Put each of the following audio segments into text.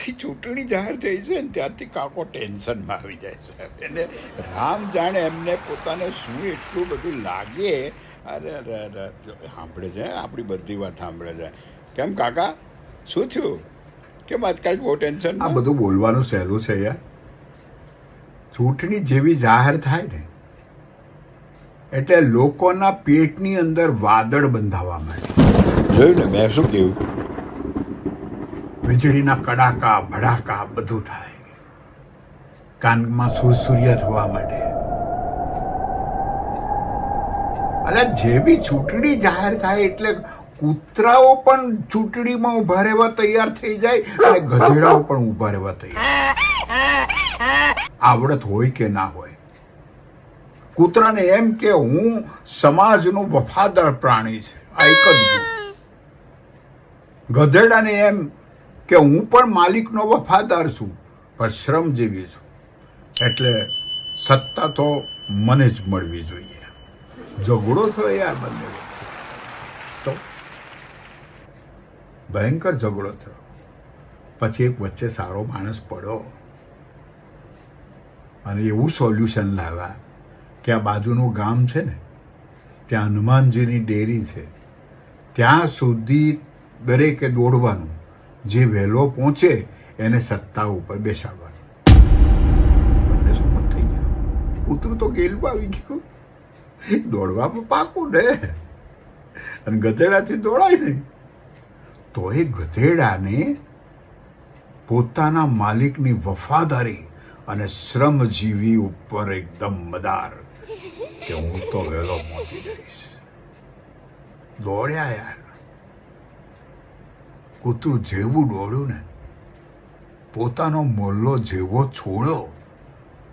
જ્યારથી ચૂંટણી જાહેર થઈ છે ને ત્યારથી કાકો ટેન્શનમાં આવી જાય સાહેબ. એને રામ જાણે એમને પોતાને શું એટલું બધું લાગે. અરે અરે અરે સાંભળે છે, આપણી બધી વાત સાંભળે છે. કેમ કાકા, શું થયું? કેમ આજકાલ બહુ ટેન્શન? આ બધું બોલવાનું સહેલું છે યાર. ચૂંટણી જેવી જાહેર થાય ને એટલે લોકોના પેટની અંદર વાદળ બંધાવા માંડે. જોયું ને મેં શું કહ્યું? વીજળીના કડાકા ભડાકા બધું થાય, કાનમાં સુરસુરિયા થવા માંડે. અરે જેવી ચૂંટણી જાહેર થાય એટલે કૂતરાઓ પણ ચૂંટણીમાં ઉભા રહેવા તૈયાર થઈ જાય અને ગધેડાઓ પણ ઉભા રહેવા તૈયાર. આવડત હોય કે ના હોય, કૂતરાને એમ કે હું સમાજનું વફાદાર પ્રાણી છે, આ એક જ ગુણ. ગધેડાને એમ કે હું પણ માલિકનો વફાદાર છું, પણ શ્રમજીવી છું, એટલે સત્તા તો મને જ મળવી જોઈએ. ઝઘડો થયો યાર બંને વચ્ચે, તો ભયંકર ઝઘડો થયો. પછી એક વચ્ચે સારો માણસ પડ્યો અને એવું સોલ્યુશન લાવ્યા કે આ બાજુનું ગામ છે ને, ત્યાં હનુમાનજીની ડેરી છે, ત્યાં સુધી દરેકે દોડવાનું, જે વહેલો પહોંચે એને સત્તા ઉપર બેસાડવાનું. બંને સંમત થઈ ગયા. કૂતરું તો ગેલમાં આવી ગયું, દોડવામાં પાકું ને, અને ગધેડાથી દોડાય નહીં. તો એ ગધેડાને પોતાના માલિકની વફાદારી અને શ્રમજીવી ઉપર એકદમ મદાર કે હું તો વહેલો પહોંચી જઈશ. દોડ્યા યાર. કૂતરું જેવું દોડ્યું ને, પોતાનો મોલ્લો જેવો છોડ્યો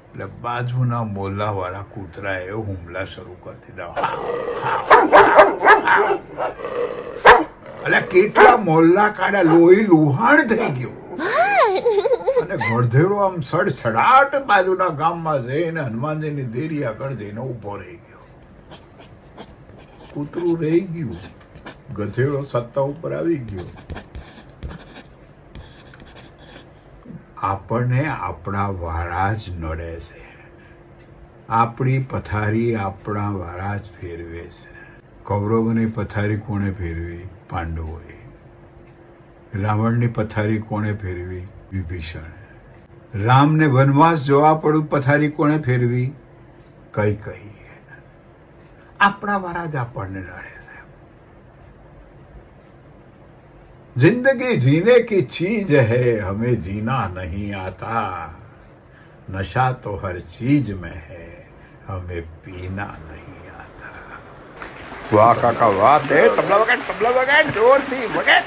એટલે બાજુના મોલ્લાવાળા કૂતરાએ હુમલા શરૂ કરી દીધા. એટલે કેટલા મોલ્લા કાઢ્યા, લોહી લુહાણ થઈ ગયું. અને ગધેડો આમ સડસડાટ બાજુના ગામમાં જઈને હનુમાનજીની દેરી આગળ જઈને ઊભો રહી ગયો. કૂતરું રહી ગયું, ગધેડો સત્તા ઉપર આવી ગયો. આપણને આપણા વારા જ નડે છે, આપણી પથારી આપણા વારા જ ફેરવે છે. કૌરવની પથારી કોણે ફેરવી? પાંડવોએ. રાવણની પથારી કોણે ફેરવી? વિભીષણે. રામને વનવાસ જવા પડ્યું, પથારી કોણે ફેરવી? કૈકેયી. આપણા વારા જ આપણને નડે છે. जिंदगी जीने की चीज है, हमें जीना नहीं आता. नशा तो हर चीज में है, हमें पीना नहीं आता. વાહ કાકા વાહ, તે તબલા વગાડ જોરથી વગાડ.